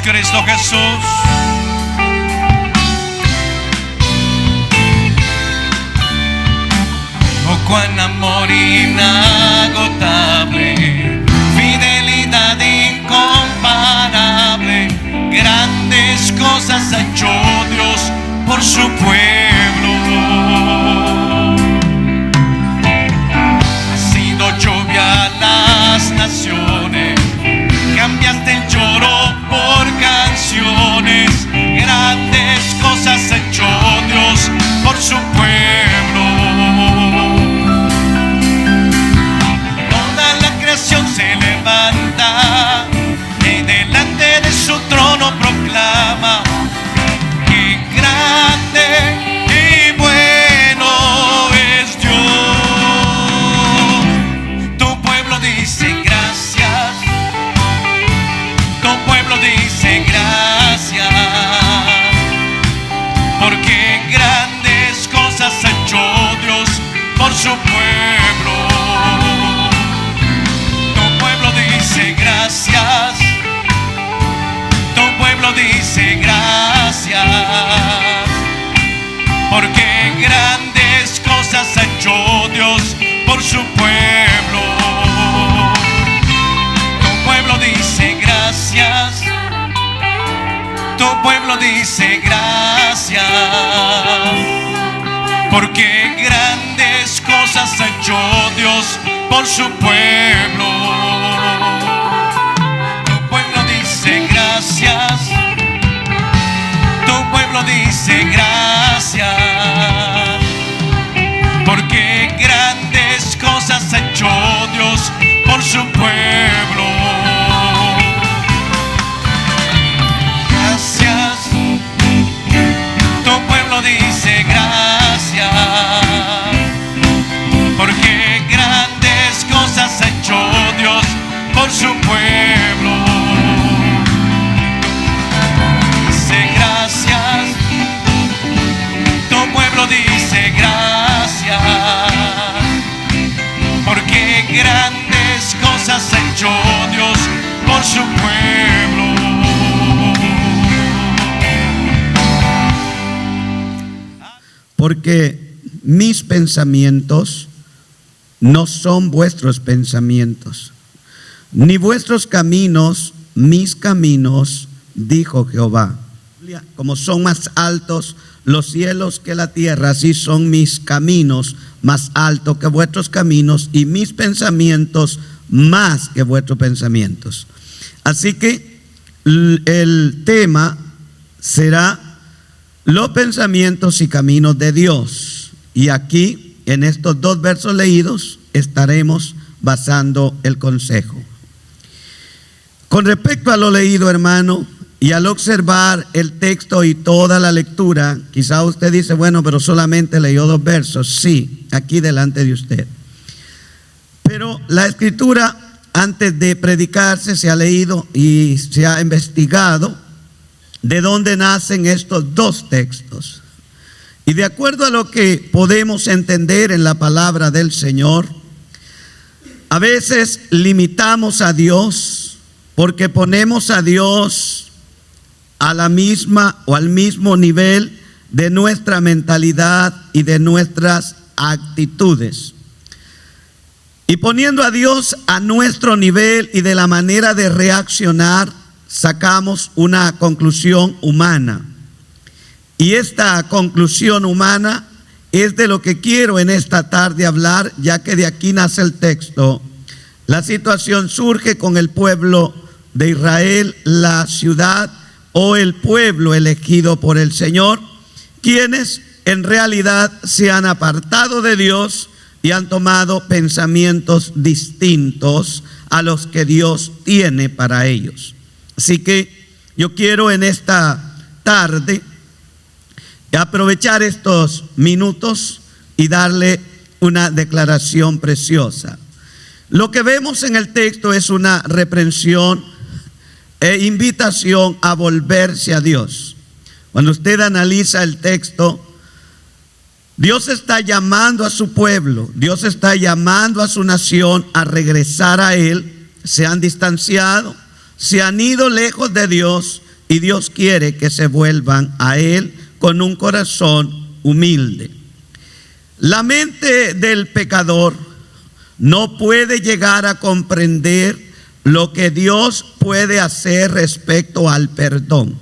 Cristo Jesús. Oh, cuán amor inagotable, fidelidad incomparable, grandes cosas ha hecho Dios por su pueblo. Ha sido lluvia a las naciones, cambiaste el lloro por canciones, grandes cosas ha hecho Dios por su pueblo. Toda la creación se levanta y delante de su trono proclama: qué grande y bueno es Dios. Tu pueblo dice gracias, tu pueblo dice gracias, porque grandes cosas ha hecho Dios por su pueblo. Tu pueblo dice gracias, tu pueblo dice gracias, porque grandes cosas ha hecho Dios por su pueblo. Tu pueblo dice gracias, tu pueblo dice gracias, porque grandes cosas ha hecho Dios por su pueblo. Tu pueblo dice gracias, tu pueblo dice gracias, porque grandes cosas ha hecho Dios por su pueblo. Gracias, tu pueblo dice gracias, porque grandes cosas ha hecho Dios por su pueblo. Dice gracias, tu pueblo dice gracias, porque grandes cosas ha hecho Dios por su pueblo. Porque mis pensamientos no son vuestros pensamientos, ni vuestros caminos mis caminos, dijo Jehová. Como son más altos los cielos que la tierra, así son mis caminos más altos que vuestros caminos, y mis pensamientos más que vuestros pensamientos. Así que el tema será los pensamientos y caminos de Dios. Y aquí, en estos dos versos leídos, estaremos basando el consejo. Con respecto a lo leído, hermano, y al observar el texto y toda la lectura, quizá usted dice, bueno, pero solamente leyó dos versos. Sí, aquí delante de usted. Pero la escritura, antes de predicarse, se ha leído y se ha investigado de dónde nacen estos dos textos. Y de acuerdo a lo que podemos entender en la palabra del Señor, a veces limitamos a Dios porque ponemos a Dios a la misma o al mismo nivel de nuestra mentalidad y de nuestras actitudes. Y poniendo a Dios a nuestro nivel y de la manera de reaccionar, sacamos una conclusión humana. Y esta conclusión humana es de lo que quiero en esta tarde hablar, ya que de aquí nace el texto. La situación surge con el pueblo de Israel, la ciudad o el pueblo elegido por el Señor, quienes en realidad se han apartado de Dios y han tomado pensamientos distintos a los que Dios tiene para ellos. Así que yo quiero en esta tarde aprovechar estos minutos y darle una declaración preciosa. Lo que vemos en el texto es una reprensión e invitación a volverse a Dios. Cuando usted analiza el texto, Dios está llamando a su pueblo, Dios está llamando a su nación a regresar a Él. Se han distanciado, se han ido lejos de Dios y Dios quiere que se vuelvan a Él con un corazón humilde. La mente del pecador no puede llegar a comprender lo que Dios puede hacer respecto al perdón.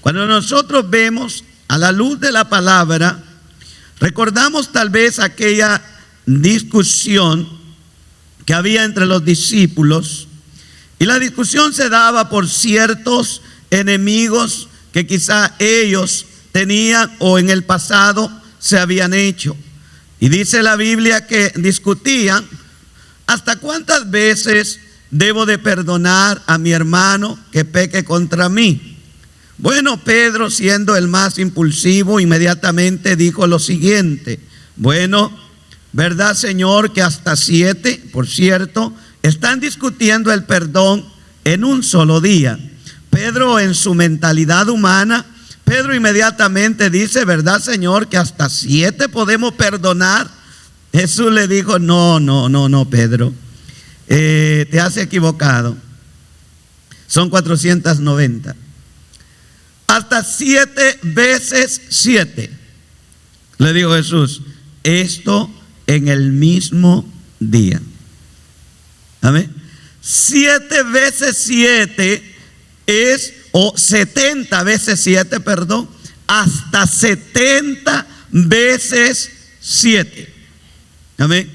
Cuando nosotros vemos a la luz de la palabra, recordamos tal vez aquella discusión que había entre los discípulos, y la discusión se daba por ciertos enemigos que quizá ellos tenían o en el pasado se habían hecho. Y dice la Biblia que discutían: ¿hasta cuántas veces debo de perdonar a mi hermano que peque contra mí? Bueno, Pedro, siendo el más impulsivo, inmediatamente dijo lo siguiente: bueno, ¿verdad, Señor, que hasta 7? Por cierto, están discutiendo el perdón en un solo día. Pedro, en su mentalidad humana, Pedro inmediatamente dice: ¿verdad, Señor, que hasta 7 podemos perdonar? Jesús le dijo: no, Pedro, te has equivocado. Son 490. Hasta 7 veces 7. Le dijo Jesús: esto en el mismo día. Amén. 7 veces 7 es, o 70 veces 7, perdón, hasta 70 veces 7. Amén.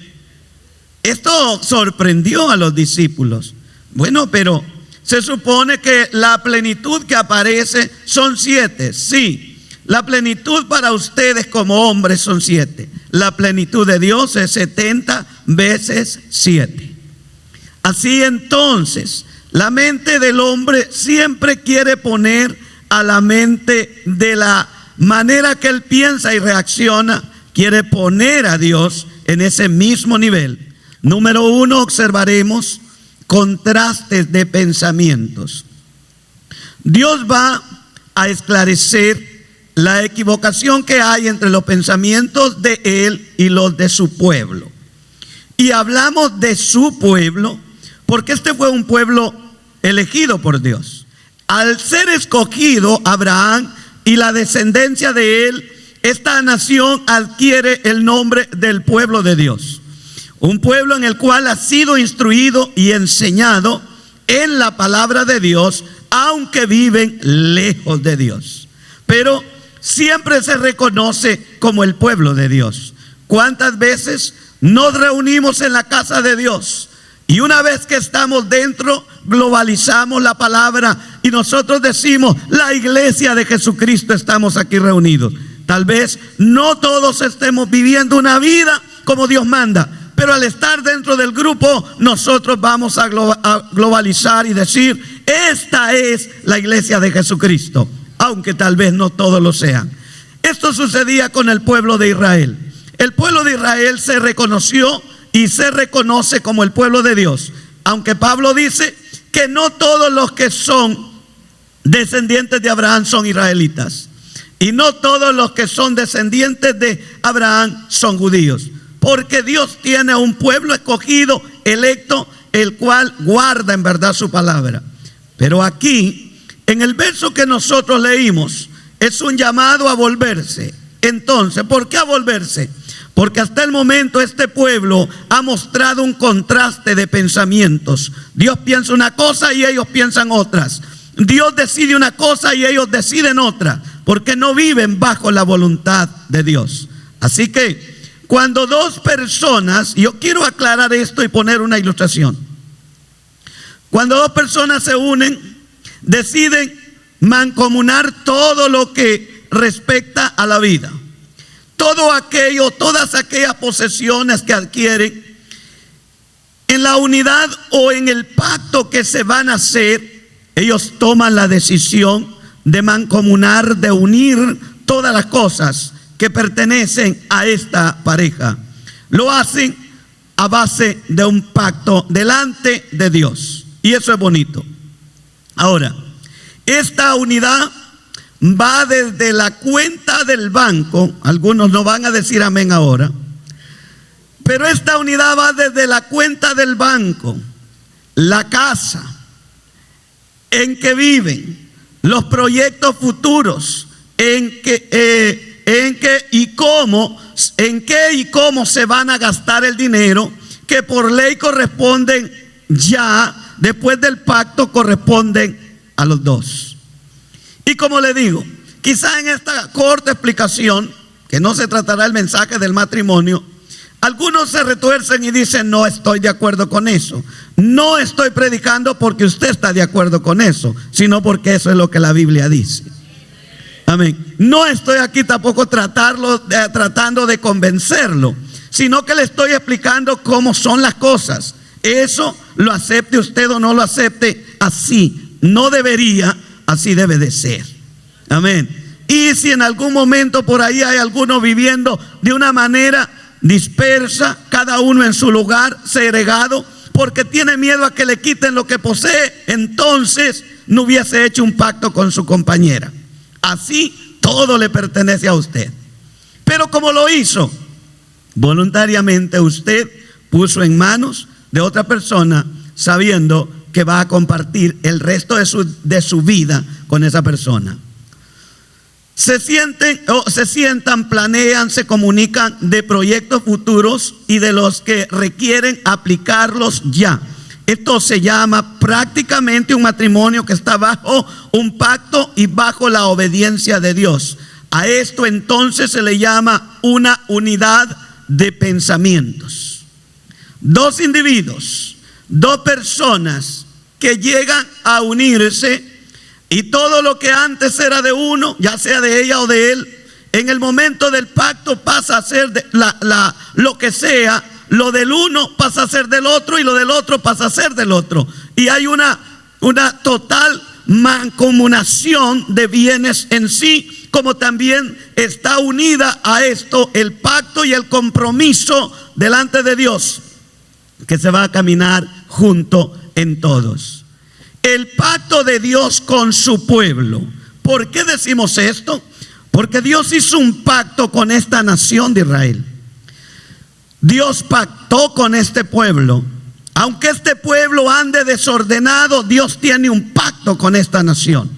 Esto sorprendió a los discípulos. Bueno, pero se supone que la plenitud que aparece son 7. Sí, la plenitud para ustedes como hombres son 7. La plenitud de Dios es 70 veces 7. Así entonces, la mente del hombre siempre quiere poner a la mente de la manera que él piensa y reacciona, quiere poner a Dios en ese mismo nivel. Número 1, observaremos contrastes de pensamientos. Dios va a esclarecer la equivocación que hay entre los pensamientos de Él y los de su pueblo. Y hablamos de su pueblo porque este fue un pueblo elegido por Dios. Al ser escogido Abraham y la descendencia de él, esta nación adquiere el nombre del pueblo de Dios. Un pueblo en el cual ha sido instruido y enseñado en la palabra de Dios, aunque viven lejos de Dios. Pero siempre se reconoce como el pueblo de Dios. ¿Cuántas veces nos reunimos en la casa de Dios? Y una vez que estamos dentro, globalizamos la palabra y nosotros decimos: la iglesia de Jesucristo estamos aquí reunidos. Tal vez no todos estemos viviendo una vida como Dios manda, pero al estar dentro del grupo, nosotros vamos a globalizar y decir: esta es la iglesia de Jesucristo, aunque tal vez no todos lo sean. Esto sucedía con el pueblo de Israel. El pueblo de Israel se reconoció y se reconoce como el pueblo de Dios, aunque Pablo dice que no todos los que son descendientes de Abraham son israelitas, y no todos los que son descendientes de Abraham son judíos, porque Dios tiene un pueblo escogido, electo, el cual guarda en verdad su palabra. Pero aquí, en el verso que nosotros leímos, es un llamado a volverse. Entonces, ¿por qué a volverse? Porque hasta el momento este pueblo ha mostrado un contraste de pensamientos. Dios piensa una cosa y ellos piensan otras. Dios decide una cosa y ellos deciden otra, porque no viven bajo la voluntad de Dios. Así que cuando dos personas, yo quiero aclarar esto y poner una ilustración. Cuando dos personas se unen, deciden mancomunar todo lo que respecta a la vida. Todo aquello, todas aquellas posesiones que adquieren, en la unidad o en el pacto que se van a hacer, ellos toman la decisión de mancomunar, de unir todas las cosas que pertenecen a esta pareja. Lo hacen a base de un pacto delante de Dios, y eso es bonito. Ahora, esta unidad va desde la cuenta del banco. Algunos no van a decir amén ahora, pero esta unidad va desde la cuenta del banco, la casa en que viven, los proyectos futuros, en qué y cómo se van a gastar el dinero que por ley corresponden ya, después del pacto corresponden a los dos. Y como le digo, quizá en esta corta explicación, que no se tratará el mensaje del matrimonio, algunos se retuercen y dicen: no estoy de acuerdo con eso. No estoy predicando porque usted está de acuerdo con eso, sino porque eso es lo que la Biblia dice. Amén. No estoy aquí tampoco tratando de convencerlo, sino que le estoy explicando cómo son las cosas. Eso, lo acepte usted o no lo acepte, así no debería, así debe de ser. Amén. Y si en algún momento por ahí hay alguno viviendo de una manera dispersa, cada uno en su lugar, segregado, porque tiene miedo a que le quiten lo que posee, entonces no hubiese hecho un pacto con su compañera. Así todo le pertenece a usted. Pero como lo hizo voluntariamente, usted puso en manos de otra persona, sabiendo que va a compartir el resto de su vida con esa persona. Se sientan, planean, se comunican de proyectos futuros y de los que requieren aplicarlos ya. Esto se llama prácticamente un matrimonio que está bajo un pacto y bajo la obediencia de Dios. A esto entonces se le llama una unidad de pensamientos. Dos individuos, dos personas que llegan a unirse, y todo lo que antes era de uno, ya sea de ella o de él, en el momento del pacto pasa a ser lo que sea. Lo del uno pasa a ser del otro y lo del otro pasa a ser del otro. Y hay una total mancomunación de bienes en sí, como también está unida a esto el pacto y el compromiso delante de Dios, que se va a caminar junto en todos. El pacto de Dios con su pueblo. ¿Por qué decimos esto? Porque Dios hizo un pacto con esta nación de Israel. Dios pactó con este pueblo. Aunque este pueblo ande desordenado, Dios tiene un pacto con esta nación.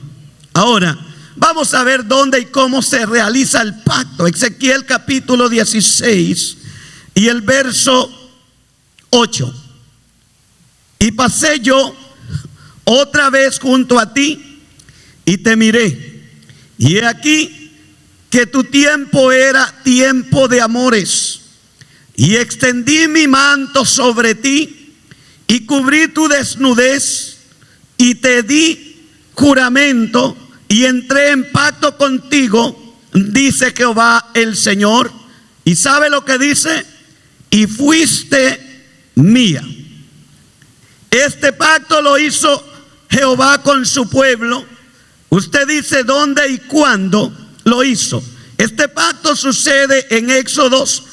Ahora, vamos a ver dónde y cómo se realiza el pacto. Ezequiel capítulo 16 y el verso 8. Y pasé yo otra vez junto a ti y te miré, y he aquí que tu tiempo era tiempo de amores, y extendí mi manto sobre ti y cubrí tu desnudez y te di juramento y entré en pacto contigo, dice Jehová el Señor. ¿Y sabe lo que dice? Y fuiste mía. Este pacto lo hizo Jehová con su pueblo. Usted dice dónde y cuándo lo hizo. Este pacto sucede en Éxodos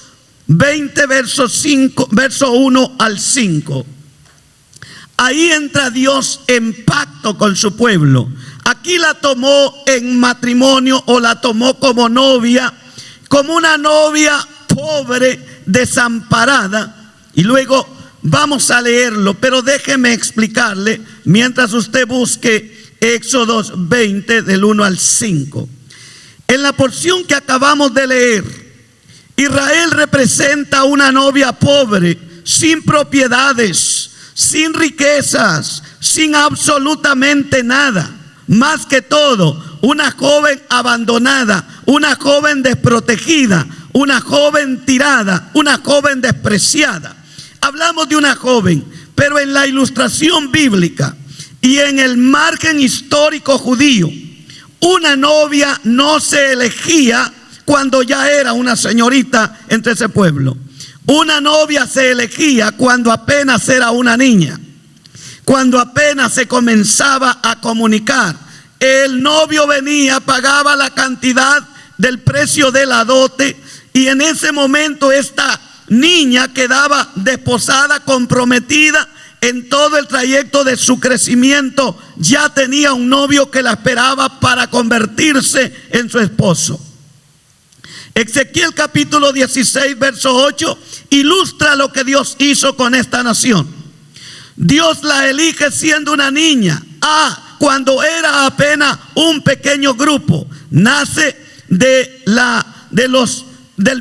20, verso 1 al 5. Ahí entra Dios en pacto con su pueblo. Aquí la tomó en matrimonio, o la tomó como novia, como una novia pobre, desamparada. Y luego vamos a leerlo, pero déjeme explicarle mientras usted busque Éxodos 20 del 1 al 5. En la porción que acabamos de leer, Israel representa una novia pobre, sin propiedades, sin riquezas, sin absolutamente nada. Más que todo, una joven abandonada, una joven desprotegida, una joven tirada, una joven despreciada. Hablamos de una joven, pero en la ilustración bíblica y en el margen histórico judío, una novia no se elegía cuando ya era una señorita entre ese pueblo. Una novia se elegía cuando apenas era una niña, cuando apenas se comenzaba a comunicar. El novio venía, pagaba la cantidad del precio de la dote, y en ese momento esta niña quedaba desposada, comprometida. En todo el trayecto de su crecimiento ya tenía un novio que la esperaba para convertirse en su esposo. Ezequiel capítulo 16 verso 8 ilustra lo que Dios hizo con esta nación. Dios la elige siendo una niña. cuando era apenas un pequeño grupo. Nace del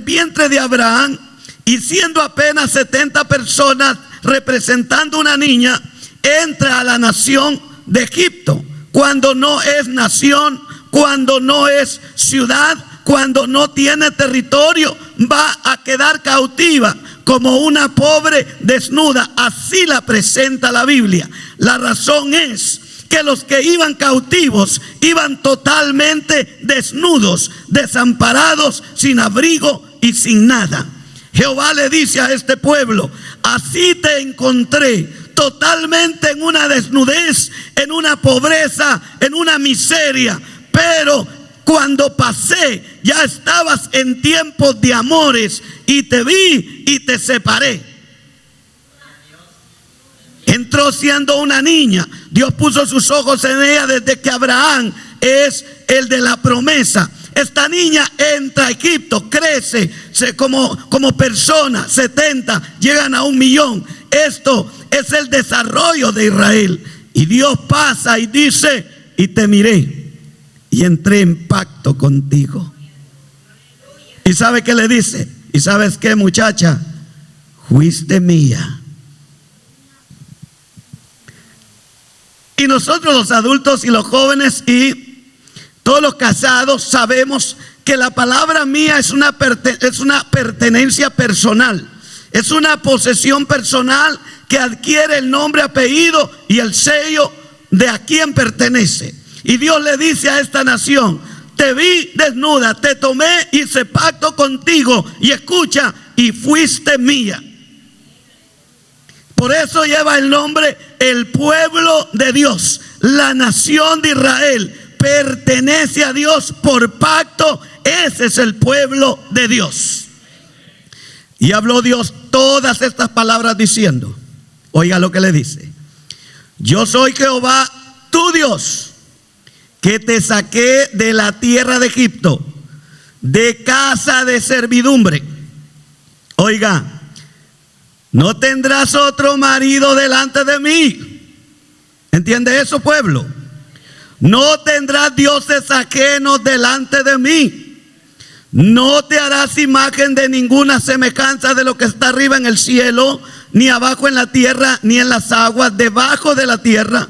vientre de Abraham, y siendo apenas 70 personas representando una niña, entra a la nación de Egipto, cuando no es nación, cuando no es ciudad, cuando no tiene territorio, va a quedar cautiva como una pobre desnuda. Así la presenta la Biblia. La razón es que los que iban cautivos iban totalmente desnudos, desamparados, sin abrigo y sin nada. Jehová le dice a este pueblo: así te encontré, totalmente en una desnudez, en una pobreza, en una miseria, pero cuando pasé ya estabas en tiempos de amores, y te vi y te separé. Entró siendo una niña. Dios puso sus ojos en ella desde que Abraham es el de la promesa. Esta niña entra a Egipto, crece como persona, 70, llegan a 1,000,000. Esto es el desarrollo de Israel. Y Dios pasa y dice: y te miré y entré en pacto contigo. ¿Y sabe qué le dice? ¿Y sabes qué, muchacha? Fuiste mía. Y nosotros los adultos y los jóvenes y todos los casados sabemos que la palabra mía es una pertenencia personal. Es una posesión personal que adquiere el nombre, apellido y el sello de a quien pertenece. Y Dios le dice a esta nación: te vi desnuda, te tomé, hice pacto contigo, y escucha, y fuiste mía. Por eso lleva el nombre el pueblo de Dios. La nación de Israel pertenece a Dios por pacto. Ese es el pueblo de Dios. Y habló Dios todas estas palabras diciendo, oiga lo que le dice: yo soy Jehová tu Dios, que te saqué de la tierra de Egipto, de casa de servidumbre. Oiga, no tendrás otro marido delante de mí. ¿Entiende eso, pueblo? No tendrás dioses ajenos delante de mí. No te harás imagen de ninguna semejanza de lo que está arriba en el cielo, ni abajo en la tierra, ni en las aguas debajo de la tierra.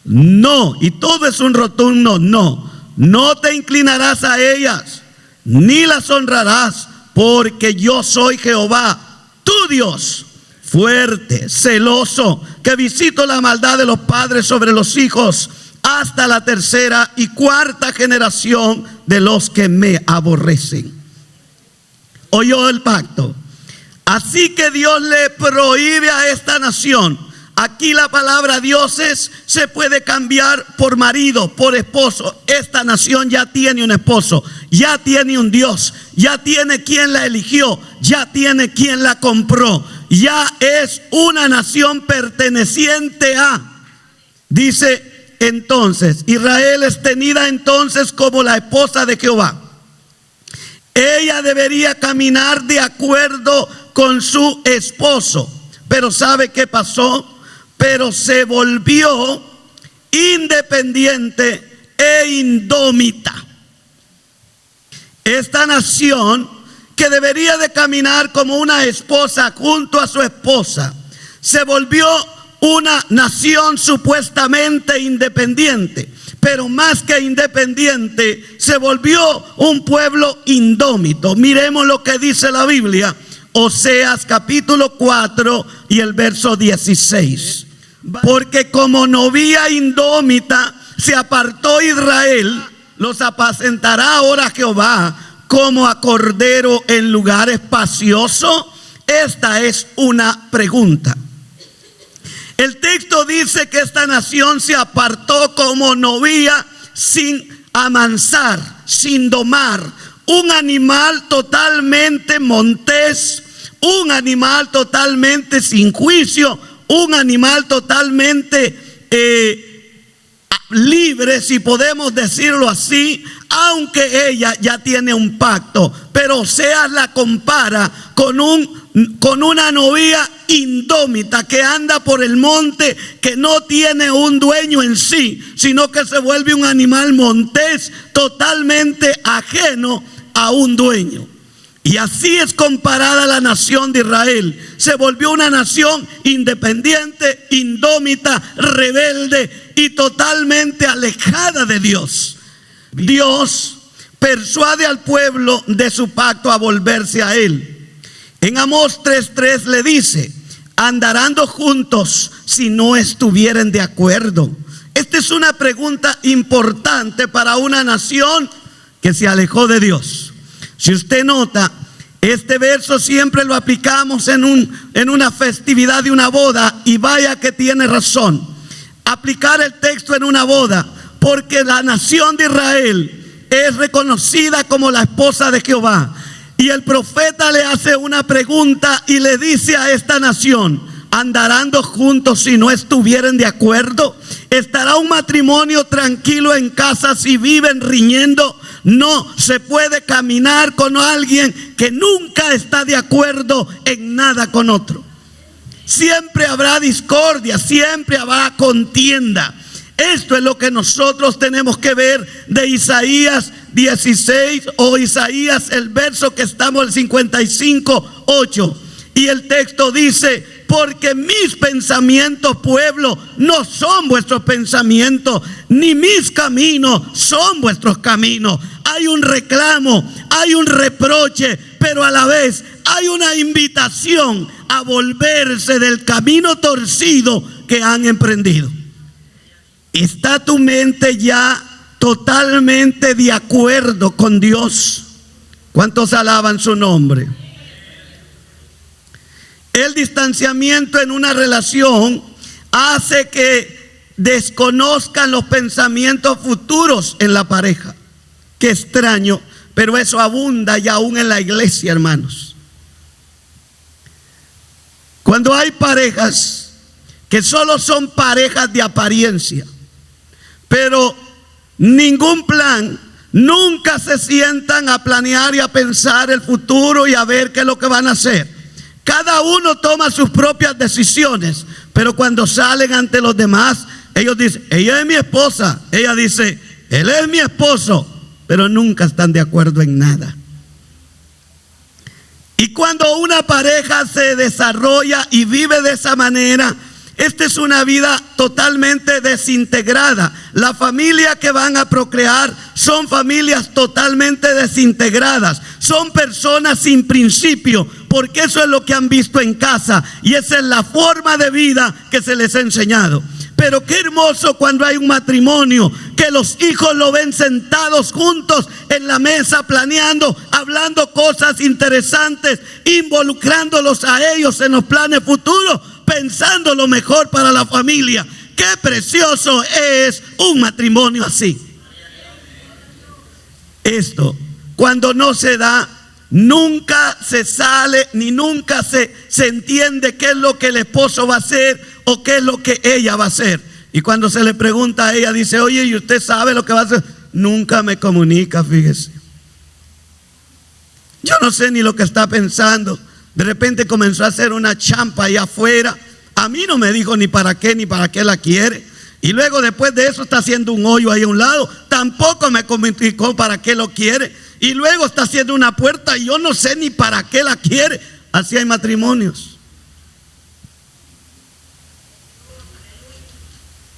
No, y todo es un rotundo no. No te inclinarás a ellas, ni las honrarás, porque yo soy Jehová, tu Dios, fuerte, celoso, que visito la maldad de los padres sobre los hijos, hasta la 3ª y 4ª generación de los que me aborrecen. Oyó el pacto. Así que Dios le prohíbe a esta nación. Aquí la palabra dioses se puede cambiar por marido, por esposo. Esta nación ya tiene un esposo, ya tiene un Dios, ya tiene quien la eligió, ya tiene quien la compró, ya es una nación perteneciente a. Dice entonces: Israel es tenida entonces como la esposa de Jehová. Ella debería caminar de acuerdo con su esposo. Pero ¿sabe qué pasó? Pero se volvió independiente e indómita. Esta nación, que debería de caminar como una esposa junto a su esposa, se volvió una nación supuestamente independiente, pero más que independiente, se volvió un pueblo indómito. Miremos lo que dice la Biblia, Oseas capítulo 4 y el verso 16. Porque como novia indómita se apartó Israel, los apacentará ahora Jehová como a cordero en lugar espacioso. Esta es una pregunta. El texto dice que esta nación se apartó como novia sin amansar, sin domar, un animal totalmente montés, un animal totalmente sin juicio, un animal totalmente libre, si podemos decirlo así, aunque ella ya tiene un pacto. Pero Oseas la compara con una novia indómita que anda por el monte, que no tiene un dueño en sí, sino que se vuelve un animal montés totalmente ajeno a un dueño. Y así es comparada la nación de Israel. Se volvió una nación independiente, indómita, rebelde y totalmente alejada de Dios. Dios persuade al pueblo de su pacto a volverse a Él. En Amós 3:3 le dice: andarán juntos si no estuvieren de acuerdo. Esta es una pregunta importante para una nación que se alejó de Dios. Si usted nota, este verso siempre lo aplicamos en una festividad de una boda, y vaya que tiene razón. Aplicar el texto en una boda, porque la nación de Israel es reconocida como la esposa de Jehová. Y el profeta le hace una pregunta y le dice a esta nación: ¿andarán juntos si no estuvieren de acuerdo? ¿Estará un matrimonio tranquilo en casa si viven riñendo? No se puede caminar con alguien que nunca está de acuerdo en nada con otro. Siempre habrá discordia, siempre habrá contienda. Esto es lo que nosotros tenemos que ver de Isaías 16 o Isaías, el verso que estamos, el 55:8. Y el texto dice: porque mis pensamientos, pueblo, no son vuestros pensamientos, ni mis caminos son vuestros caminos. Hay un reclamo, hay un reproche, pero a la vez hay una invitación a volverse del camino torcido que han emprendido. ¿Está tu mente ya totalmente de acuerdo con Dios? ¿Cuántos alaban su nombre? El distanciamiento en una relación hace que desconozcan los pensamientos futuros en la pareja. Qué extraño, pero eso abunda y aún en la iglesia, hermanos. Cuando hay parejas que solo son parejas de apariencia, pero ningún plan, nunca se sientan a planear y a pensar el futuro y a ver qué es lo que van a hacer. Cada uno toma sus propias decisiones, pero cuando salen ante los demás, ellos dicen: ella es mi esposa. Ella dice: él es mi esposo. Pero nunca están de acuerdo en nada. Y cuando una pareja se desarrolla y vive de esa manera, esta es una vida totalmente desintegrada. La familia que van a procrear son familias totalmente desintegradas. Son personas sin principio, porque eso es lo que han visto en casa y esa es la forma de vida que se les ha enseñado. Pero qué hermoso cuando hay un matrimonio que los hijos lo ven sentados juntos en la mesa, planeando, hablando cosas interesantes, involucrándolos a ellos en los planes futuros, pensando lo mejor para la familia. Qué precioso es un matrimonio así. Esto, cuando no se da, nunca se sale ni nunca se entiende qué es lo que el esposo va a hacer o qué es lo que ella va a hacer. Y cuando se le pregunta a ella, dice: oye, ¿y usted sabe lo que va a hacer? Nunca me comunica, fíjese. Yo no sé ni lo que está pensando. De repente comenzó a hacer una champa allá afuera. A mí no me dijo ni para qué la quiere. Y luego después de eso está haciendo un hoyo ahí a un lado. Tampoco me comunicó para qué lo quiere. Y luego está haciendo una puerta y yo no sé ni para qué la quiere. Así hay matrimonios.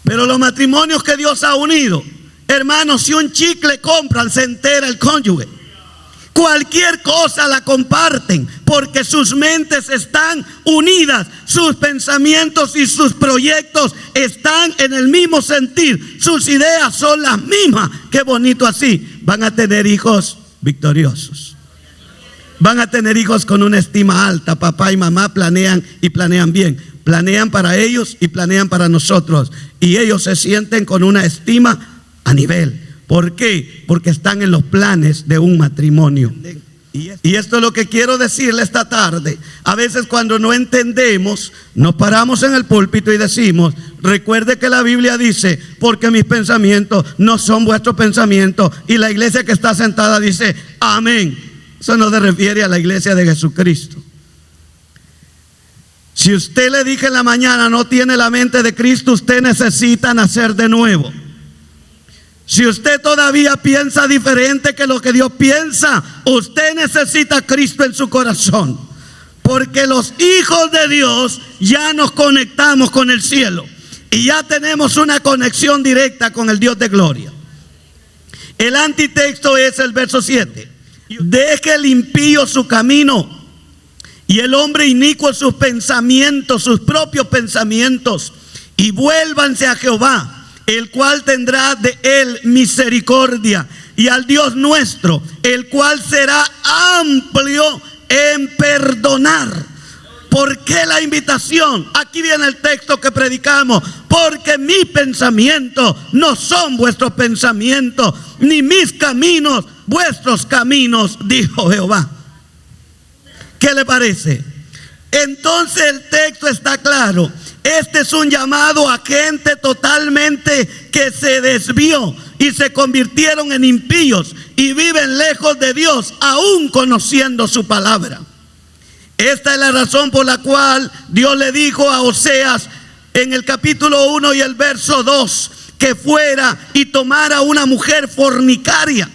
Pero los matrimonios que Dios ha unido, hermanos, si un chicle compran, se entera el cónyuge. Cualquier cosa la comparten, porque sus mentes están unidas, sus pensamientos y sus proyectos están en el mismo sentir, sus ideas son las mismas. Qué bonito así. Van a tener hijos victoriosos. Van a tener hijos con una estima alta. Papá y mamá planean y planean bien. Planean para ellos y planean para nosotros. Y ellos se sienten con una estima a nivel. ¿Por qué? Porque están en los planes de un matrimonio. Y esto es lo que quiero decirle esta tarde. A veces cuando no entendemos, nos paramos en el púlpito y decimos: recuerde que la Biblia dice: porque mis pensamientos no son vuestros pensamientos. Y la iglesia que está sentada dice: amén. Eso no se refiere a la iglesia de Jesucristo. Si usted le dije en la mañana no tiene la mente de Cristo, usted necesita nacer de nuevo. Si usted todavía piensa diferente que lo que Dios piensa, usted necesita a Cristo en su corazón. Porque los hijos de Dios ya nos conectamos con el cielo y ya tenemos una conexión directa con el Dios de gloria. El antitexto es el verso 7. Deje el impío su camino y el hombre inicuo sus pensamientos, sus propios pensamientos, y vuélvanse a Jehová, el cual tendrá de él misericordia, y al Dios nuestro, el cual será amplio en perdonar. ¿Por qué la invitación? Aquí viene el texto que predicamos. Porque mis pensamientos no son vuestros pensamientos, ni mis caminos vuestros caminos, dijo Jehová. ¿Qué le parece? Entonces el texto está claro. Este es un llamado a gente totalmente que se desvió y se convirtieron en impíos y viven lejos de Dios, aún conociendo su palabra. Esta es la razón por la cual Dios le dijo a Oseas en el capítulo 1 y el verso 2 que fuera y tomara una mujer fornicaria,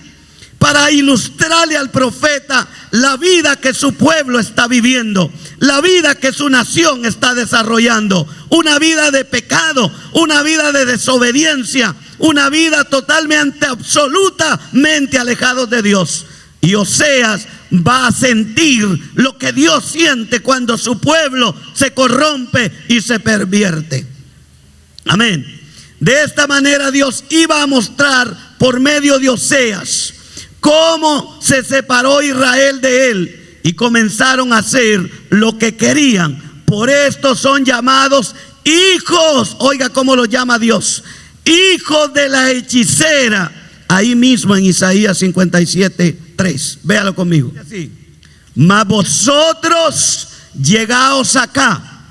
para ilustrarle al profeta la vida que su pueblo está viviendo, la vida que su nación está desarrollando, una vida de pecado, una vida de desobediencia, una vida totalmente, absolutamente alejados de Dios. Y Oseas va a sentir lo que Dios siente cuando su pueblo se corrompe y se pervierte. Amén. De esta manera Dios iba a mostrar por medio de Oseas cómo se separó Israel de él y comenzaron a hacer lo que querían. Por esto son llamados hijos. Oiga cómo los llama Dios: hijos de la hechicera. Ahí mismo en Isaías 57:3. Véalo conmigo. Mas vosotros llegaos acá,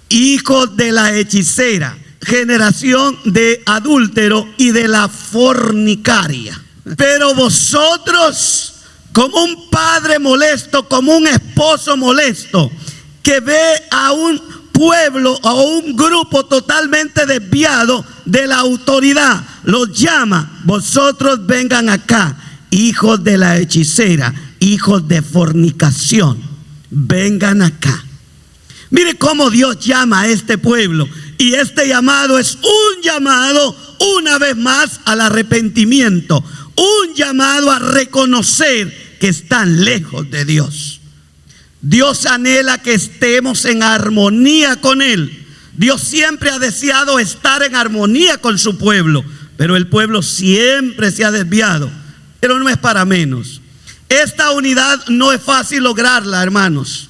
hijos de la hechicera, generación de adúltero y de la fornicaria. Pero vosotros, como un padre molesto, como un esposo molesto, que ve a un pueblo o un grupo totalmente desviado de la autoridad, los llama: vosotros vengan acá, hijos de la hechicera, hijos de fornicación, vengan acá. Mire cómo Dios llama a este pueblo. Y este llamado es un llamado, una vez más, al arrepentimiento. Un llamado a reconocer que están lejos de Dios. Dios anhela que estemos en armonía con Él. Dios siempre ha deseado estar en armonía con su pueblo, pero el pueblo siempre se ha desviado. Pero no es para menos. Esta unidad no es fácil lograrla, hermanos,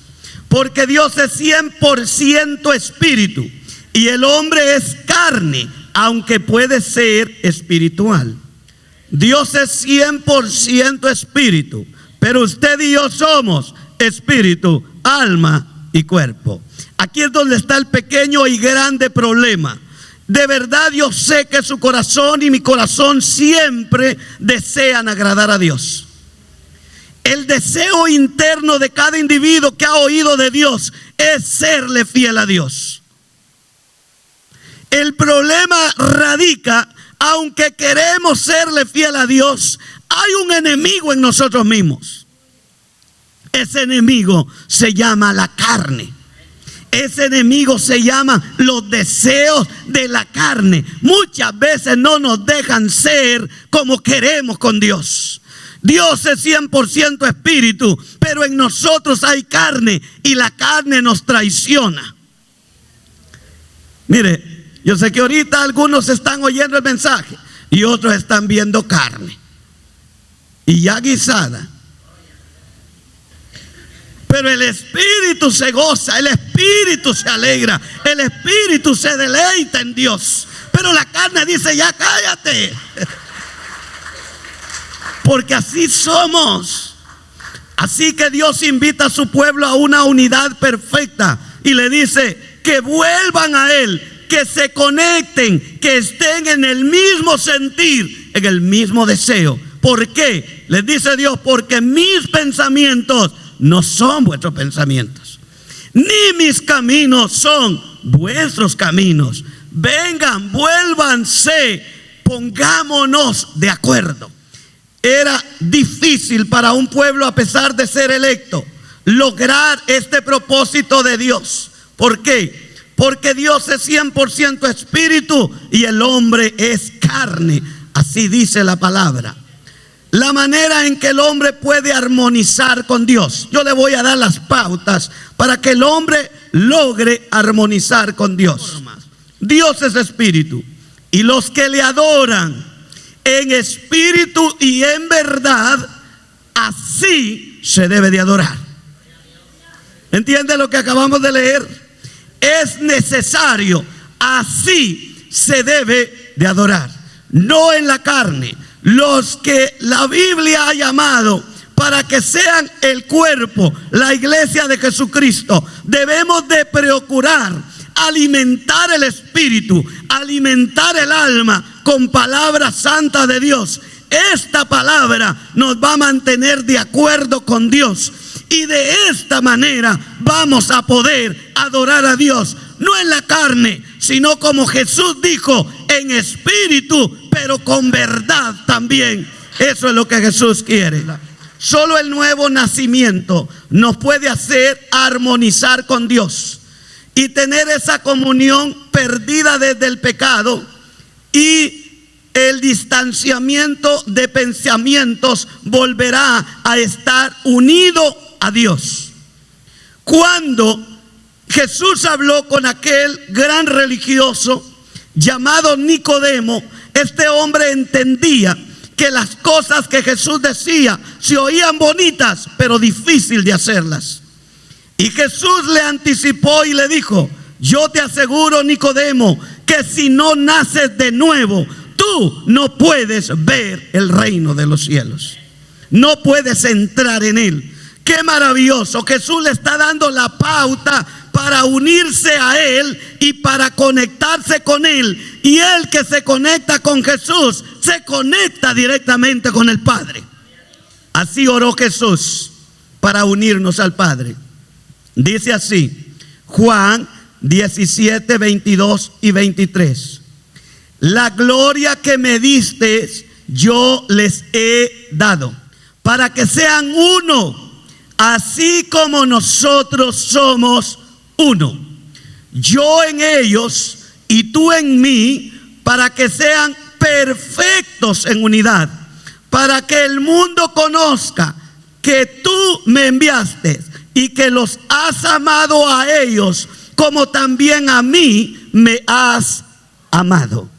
porque Dios es 100% espíritu y el hombre es carne, aunque puede ser espiritual. Dios es 100% espíritu, pero usted y yo somos espíritu, alma y cuerpo. Aquí es donde está el pequeño y grande problema. De verdad yo sé que su corazón y mi corazón siempre desean agradar a Dios. El deseo interno de cada individuo que ha oído de Dios es serle fiel a Dios. El problema radica, aunque queremos serle fiel a Dios, hay un enemigo en nosotros mismos. Ese enemigo se llama la carne. Ese enemigo se llama los deseos de la carne. Muchas veces no nos dejan ser como queremos con Dios. Dios es 100% espíritu, pero en nosotros hay carne y la carne nos traiciona. Mire, yo sé que ahorita algunos están oyendo el mensaje y otros están viendo carne y ya guisada. Pero el espíritu se goza, el espíritu se alegra, el espíritu se deleita en Dios. Pero la carne dice: ya cállate. Porque así somos. Así que Dios invita a su pueblo a una unidad perfecta y le dice que vuelvan a Él, que se conecten, que estén en el mismo sentir, en el mismo deseo. ¿Por qué? Les dice Dios: porque mis pensamientos no son vuestros pensamientos, ni mis caminos son vuestros caminos. Vengan, vuélvanse, pongámonos de acuerdo. Era difícil para un pueblo, a pesar de ser electo, lograr este propósito de Dios. ¿Por qué? Porque Dios es 100% espíritu y el hombre es carne. Así dice la palabra. La manera en que el hombre puede armonizar con Dios. Yo le voy a dar las pautas para que el hombre logre armonizar con Dios. Dios es espíritu, y los que le adoran en espíritu y en verdad, así se debe de adorar. ¿Entiende lo que acabamos de leer? Es necesario, así se debe de adorar, no en la carne. Los que la Biblia ha llamado para que sean el cuerpo, la iglesia de Jesucristo, debemos de procurar alimentar el espíritu, alimentar el alma con palabra santa de Dios. Esta palabra nos va a mantener de acuerdo con Dios, y de esta manera vamos a poder adorar a Dios, no en la carne, sino como Jesús dijo, en espíritu, pero con verdad también. Eso es lo que Jesús quiere. Solo el nuevo nacimiento nos puede hacer armonizar con Dios y tener esa comunión perdida desde el pecado y el distanciamiento de pensamientos volverá a estar unido a Dios. Cuando Jesús habló con aquel gran religioso llamado Nicodemo, este hombre entendía que las cosas que Jesús decía se oían bonitas, pero difícil de hacerlas. Y Jesús le anticipó y le dijo: yo te aseguro, Nicodemo, que si no naces de nuevo, tú no puedes ver el reino de los cielos. No puedes entrar en él. Qué maravilloso. Jesús le está dando la pauta para unirse a él y para conectarse con él. Y el que se conecta con Jesús se conecta directamente con el Padre. Así oró Jesús para unirnos al Padre. Dice así, Juan 17, 22 y 23. La gloria que me diste yo les he dado, para que sean uno, así como nosotros somos uno. Yo en ellos y tú en mí, para que sean perfectos en unidad, para que el mundo conozca que tú me enviaste y que los has amado a ellos como también a mí me has amado.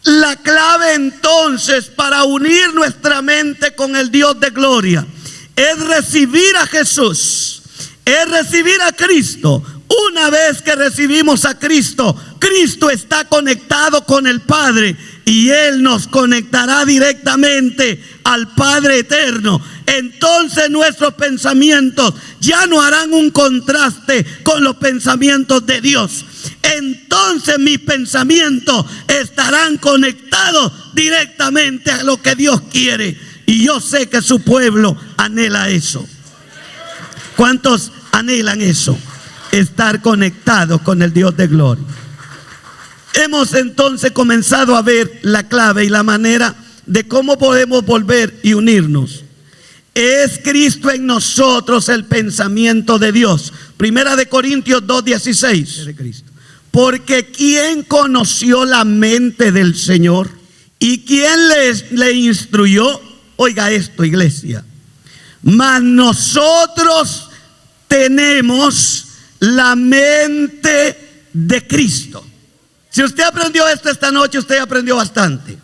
La clave entonces para unir nuestra mente con el Dios de gloria es recibir a Jesús, es recibir a Cristo. Una vez que recibimos a Cristo, Cristo está conectado con el Padre y Él nos conectará directamente al Padre eterno. Entonces nuestros pensamientos ya no harán un contraste con los pensamientos de Dios. Entonces mis pensamientos estarán conectados directamente a lo que Dios quiere. Y yo sé que su pueblo anhela eso. ¿Cuántos anhelan eso? Estar conectados con el Dios de gloria. Hemos entonces comenzado a ver la clave y la manera de cómo podemos volver y unirnos. Es Cristo en nosotros el pensamiento de Dios. Primera de Corintios 2:16. Porque ¿quién conoció la mente del Señor? ¿Y quién le instruyó? Oiga esto, iglesia. Mas nosotros tenemos la mente de Cristo. Si usted aprendió esto esta noche, usted aprendió bastante.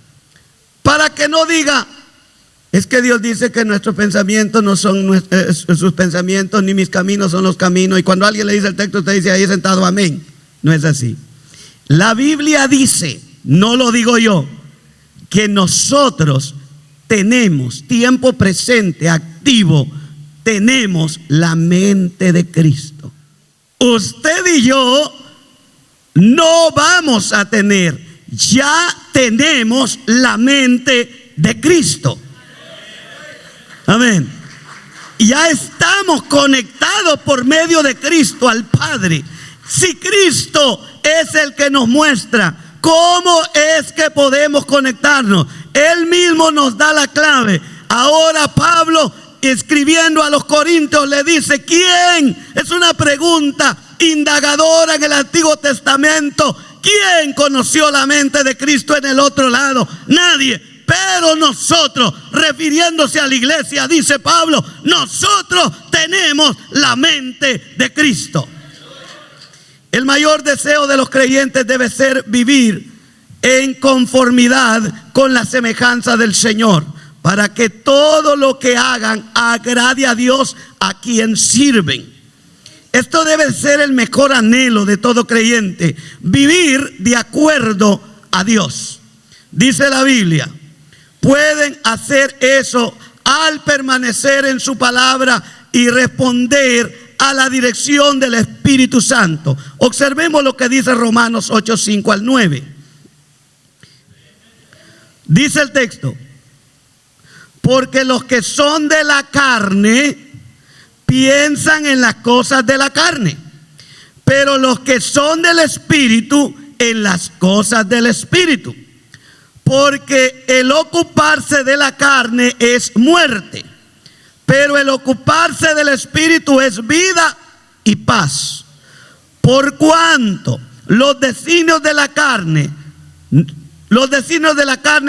Para que no diga, es que Dios dice que nuestros pensamientos no son sus pensamientos, ni mis caminos son los caminos. Y cuando alguien le dice el texto, usted dice ahí sentado, amén. No es así. La Biblia dice, no lo digo yo, que nosotros tenemos, tiempo presente, activo, tenemos la mente de Cristo. Usted y yo no vamos a tener, ya tenemos la mente de Cristo. Amén. Ya estamos conectados por medio de Cristo al Padre. Si Cristo es el que nos muestra cómo es que podemos conectarnos, Él mismo nos da la clave. Ahora Pablo, escribiendo a los Corintios, le dice: ¿quién? Es una pregunta indagadora en el Antiguo Testamento. ¿Quién conoció la mente de Cristo en el otro lado? Nadie. Pero nosotros, refiriéndose a la iglesia, dice Pablo, nosotros tenemos la mente de Cristo. El mayor deseo de los creyentes debe ser vivir en conformidad con la semejanza del Señor, para que todo lo que hagan agrade a Dios a quien sirven. Esto debe ser el mejor anhelo de todo creyente, vivir de acuerdo a Dios. Dice la Biblia: pueden hacer eso al permanecer en su palabra y responder a la dirección del Espíritu Santo. Observemos lo que dice Romanos 8, 5 al 9. Dice el texto: porque los que son de la carne piensan en las cosas de la carne, pero los que son del Espíritu en las cosas del Espíritu. Porque el ocuparse de la carne es muerte, pero el ocuparse del Espíritu es vida y paz. Por cuanto los designios de la carne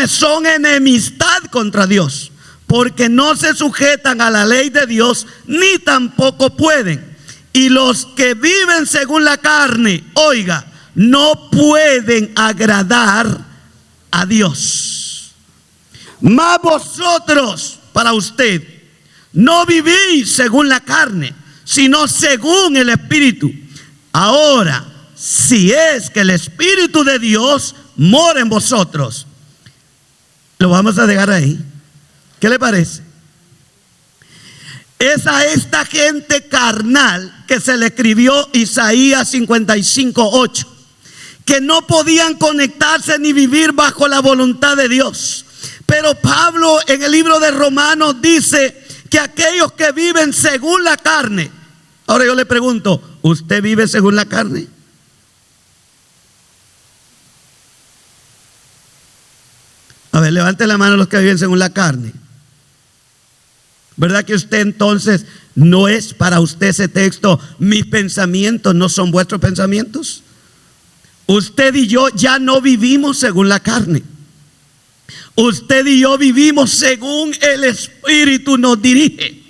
son enemistad contra Dios, porque no se sujetan a la ley de Dios, ni tampoco pueden. Y los que viven según la carne, oiga, no pueden agradar a Dios. Mas vosotros, para usted, no vivís según la carne, sino según el Espíritu. Ahora, si es que el Espíritu de Dios mora en vosotros. Lo vamos a dejar ahí. ¿Qué le parece? Es a esta gente carnal que se le escribió Isaías 55:8, que no podían conectarse ni vivir bajo la voluntad de Dios. Pero Pablo en el libro de Romanos dice que aquellos que viven según la carne. Ahora yo le pregunto, ¿usted vive según la carne? A ver, levante la mano los que viven según la carne. ¿Verdad que usted entonces no es para usted ese texto? Mis pensamientos no son vuestros pensamientos. Usted y yo ya no vivimos según la carne. Usted y yo vivimos según el Espíritu nos dirige.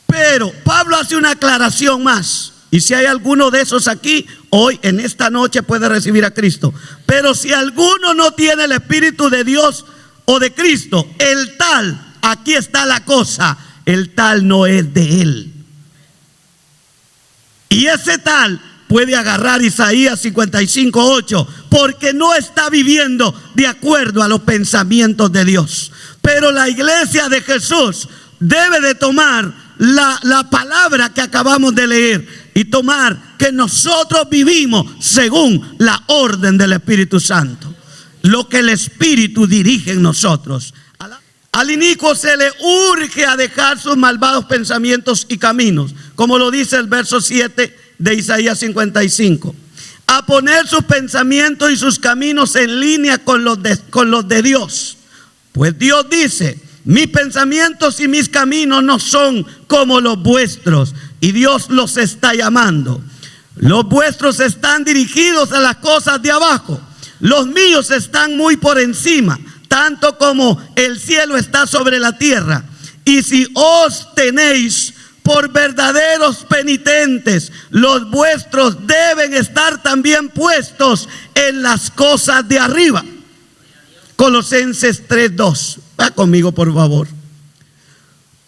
Pero Pablo hace una aclaración más. Y si hay alguno de esos aquí, hoy en esta noche puede recibir a Cristo. Pero si alguno no tiene el Espíritu de Dios o de Cristo, el tal, aquí está la cosa, el tal no es de él. Y ese tal puede agarrar Isaías 55:8, porque no está viviendo de acuerdo a los pensamientos de Dios. Pero la iglesia de Jesús debe de tomar la palabra que acabamos de leer y tomar que nosotros vivimos según la orden del Espíritu Santo, lo que el Espíritu dirige en nosotros. Al inicuo se le urge a dejar sus malvados pensamientos y caminos, como lo dice el verso 7 de Isaías 55, a poner sus pensamientos y sus caminos en línea con los de Dios. Pues Dios dice: mis pensamientos y mis caminos no son como los vuestros. Y Dios los está llamando. Los vuestros están dirigidos a las cosas de abajo, los míos están muy por encima, tanto como el cielo está sobre la tierra. Y si os tenéis por verdaderos penitentes, los vuestros deben estar también puestos en las cosas de arriba. Colosenses 3:2. Va conmigo, por favor.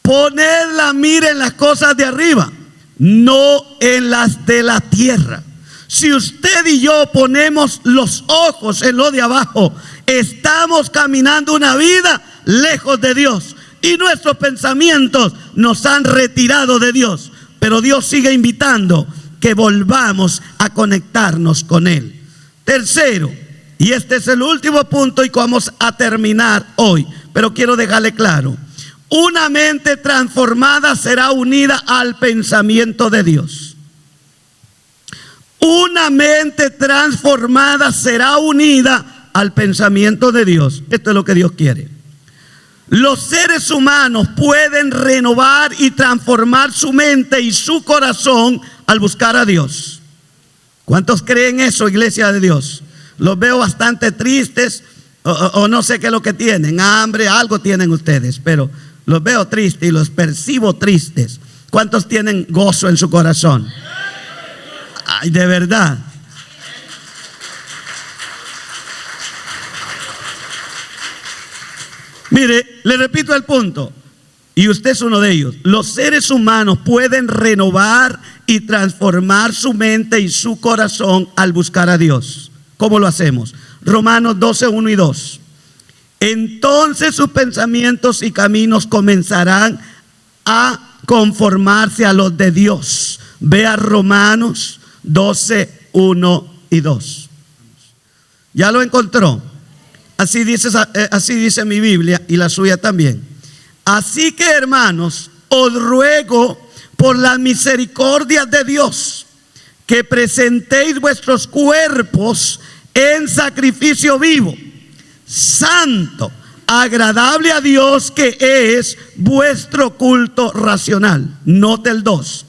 Poned la mira en las cosas de arriba, no en las de la tierra. Si usted y yo ponemos los ojos en lo de abajo, estamos caminando una vida lejos de Dios, y nuestros pensamientos nos han retirado de Dios. Pero Dios sigue invitando que volvamos a conectarnos con Él. Tercero, y este es el último punto y vamos a terminar hoy, pero quiero dejarle claro: Una mente transformada será unida al pensamiento de Dios. Una mente transformada será unida al pensamiento de Dios. Esto es lo que Dios quiere. Los seres humanos pueden renovar y transformar su mente y su corazón al buscar a Dios. ¿Cuántos creen eso, iglesia de Dios? Los veo bastante tristes o no sé qué es lo que tienen, hambre, algo tienen ustedes, pero los veo tristes y los percibo tristes. ¿Cuántos tienen gozo en su corazón? Ay, de verdad. Mire, le repito el punto, y usted es uno de ellos. Los seres humanos pueden renovar y transformar su mente y su corazón al buscar a Dios. ¿Cómo lo hacemos? Romanos 12, 1 y 2. Entonces sus pensamientos y caminos comenzarán a conformarse a los de Dios. Vea Romanos 12, 1 y 2. ¿Ya lo encontró? Así dice mi Biblia y la suya también. Así que, hermanos, os ruego por la misericordia de Dios que presentéis vuestros cuerpos en sacrificio vivo, santo, agradable a Dios, que es vuestro culto racional. Note el 2.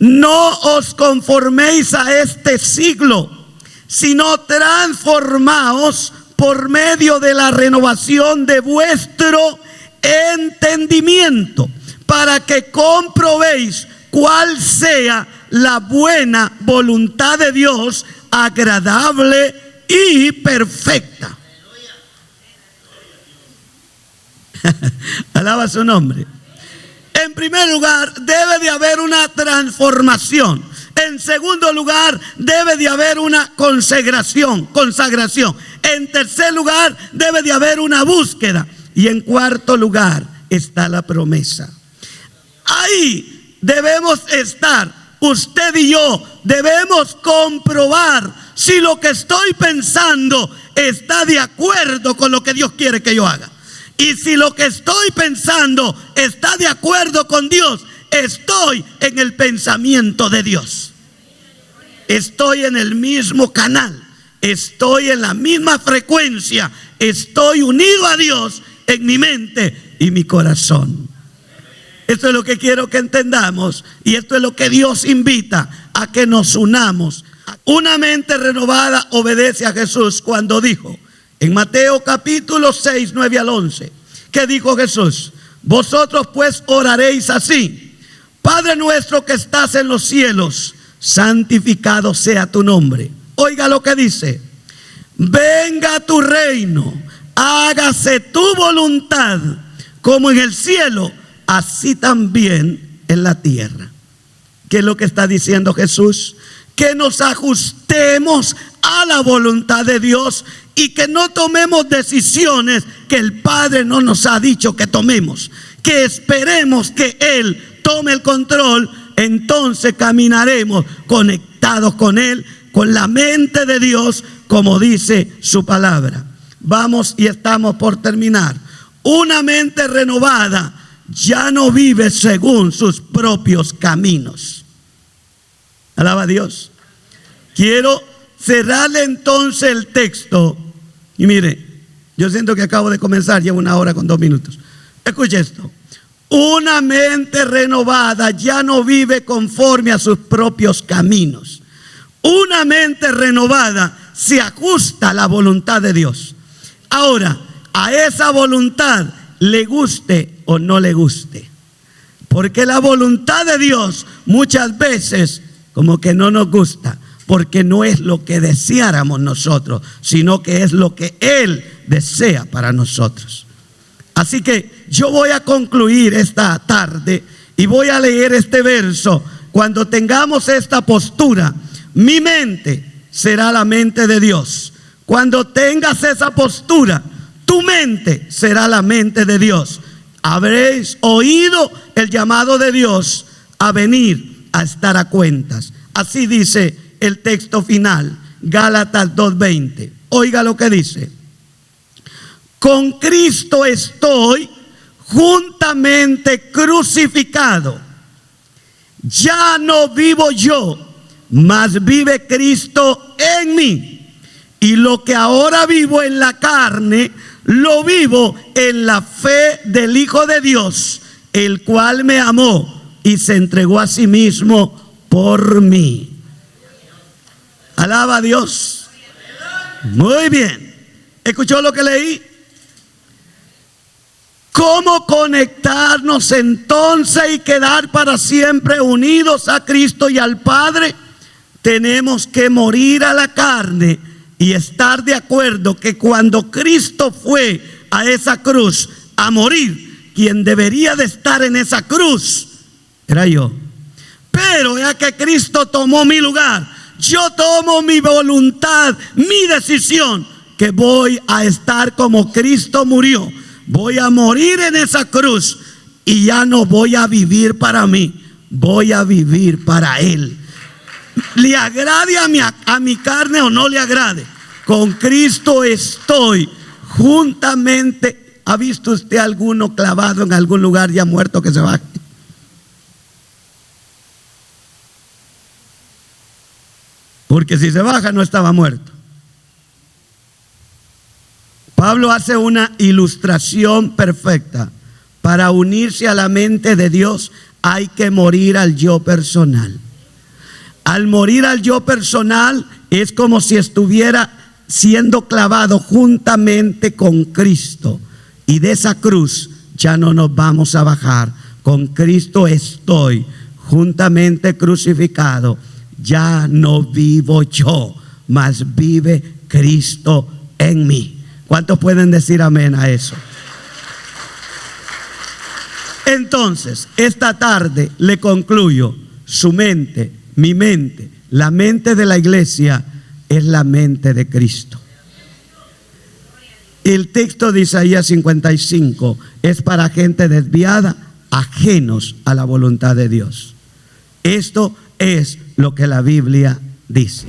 No os conforméis a este siglo, sino transformaos por medio de la renovación de vuestro entendimiento, para que comprobéis cuál sea la buena voluntad de Dios, agradable y perfecta. Alaba su nombre. En primer lugar, debe de haber una transformación. En segundo lugar, debe de haber una consagración. En tercer lugar, debe de haber una búsqueda. Y en cuarto lugar está la promesa. Ahí debemos estar. Usted y yo debemos comprobar si lo que estoy pensando está de acuerdo con lo que Dios quiere que yo haga. Y si lo que estoy pensando está de acuerdo con Dios, estoy en el pensamiento de Dios. Estoy en el mismo canal. Estoy en la misma frecuencia. Estoy unido a Dios en mi mente y mi corazón. Esto es lo que quiero que entendamos, y esto es lo que Dios invita a que nos unamos. Una mente renovada obedece a Jesús cuando dijo en Mateo capítulo 6, 9 al 11, ¿qué dijo Jesús? Vosotros pues oraréis así: Padre nuestro que estás en los cielos, santificado sea tu nombre. Oiga lo que dice: venga tu reino, hágase tu voluntad, como en el cielo, así también en la tierra. ¿Qué es lo que está diciendo Jesús? Que nos ajustemos a la voluntad de Dios y que no tomemos decisiones que el Padre no nos ha dicho que tomemos. Que esperemos que Él tome el control, entonces caminaremos conectados con Él, con la mente de Dios, como dice su palabra. Vamos y estamos por terminar. Una mente renovada ya no vive según sus propios caminos. Alaba a Dios. Quiero cerrarle entonces el texto. Y mire, yo siento que acabo de comenzar, llevo 1 hora con 2 minutos. Escuche esto. Una mente renovada ya no vive conforme a sus propios caminos. Una mente renovada se ajusta a la voluntad de Dios. Ahora, a esa voluntad, le guste o no le guste. Porque la voluntad de Dios muchas veces como que no nos gusta, porque no es lo que deseáramos nosotros, sino que es lo que Él desea para nosotros. Así que yo voy a concluir esta tarde y voy a leer este verso. Cuando tengamos esta postura, mi mente será la mente de Dios. Cuando tengas esa postura, tu mente será la mente de Dios. Habréis oído el llamado de Dios a venir a estar a cuentas. Así dice el texto final, Gálatas 2:20. Oiga lo que dice: con Cristo estoy juntamente crucificado. Ya no vivo yo, mas vive Cristo en mí. Y lo que ahora vivo en la carne, lo vivo en la fe del Hijo de Dios, el cual me amó y se entregó a sí mismo por mí. Alaba a Dios. Muy bien. ¿Escuchó lo que leí? ¿Cómo conectarnos entonces y quedar para siempre unidos a Cristo y al Padre? Tenemos que morir a la carne y estar de acuerdo que cuando Cristo fue a esa cruz a morir, quien debería de estar en esa cruz era yo. Pero ya que Cristo tomó mi lugar, yo tomo mi voluntad, mi decisión, que voy a estar como Cristo murió. Voy a morir en esa cruz y ya no voy a vivir para mí, voy a vivir para Él. Le agrade a mi carne o no le agrade, con Cristo estoy juntamente. ¿Ha visto usted alguno clavado en algún lugar ya muerto que se baje? Porque si se baja no estaba muerto. Pablo hace una ilustración perfecta. Para unirse a la mente de Dios hay que morir al yo personal. Al morir al yo personal es como si estuviera siendo clavado juntamente con Cristo. Y de esa cruz ya no nos vamos a bajar. Con Cristo estoy juntamente crucificado. Ya no vivo yo, mas vive Cristo en mí. ¿Cuántos pueden decir amén a eso? Entonces, esta tarde le concluyo, su mente, mi mente, la mente de la iglesia es la mente de Cristo. El texto de Isaías 55 es para gente desviada, ajenos a la voluntad de Dios. Esto es lo que la Biblia dice.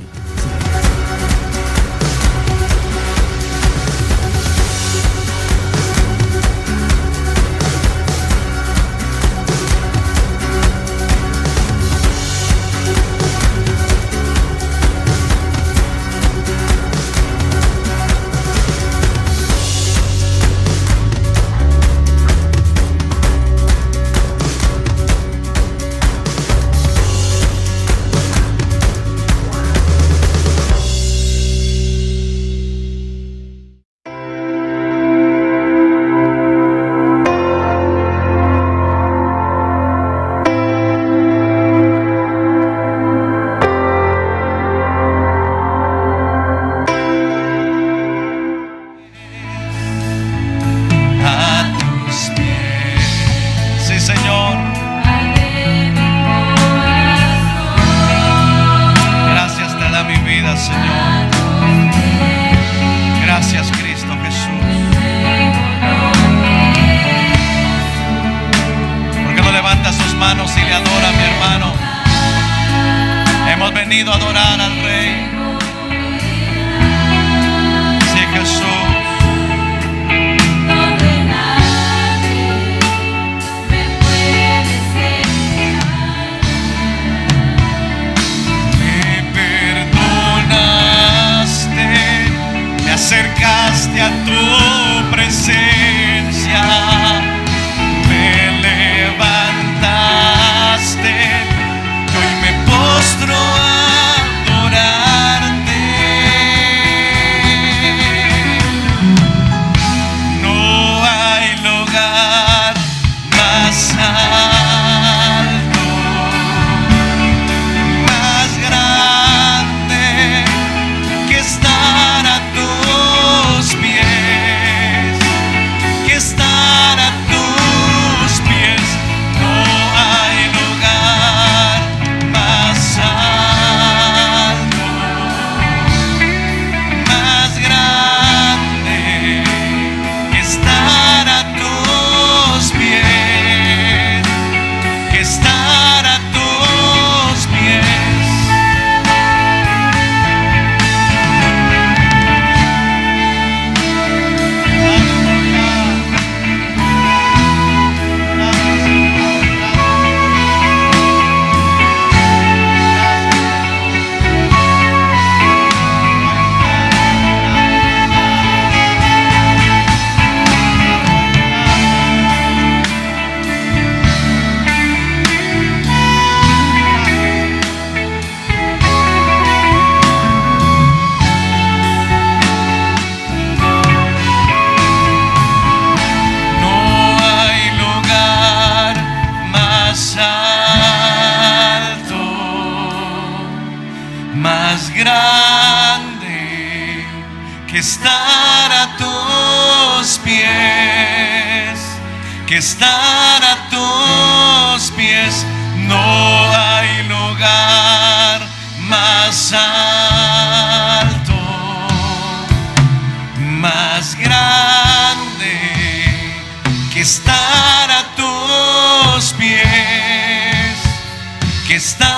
venido a adorar al Rey. Sí, Jesús. Acercaste a tu presencia, me levantaste, y hoy me postro a adorarte. que estar a tus pies, que estar a tus pies. No hay lugar más alto, más grande, que estar a tus pies, que estar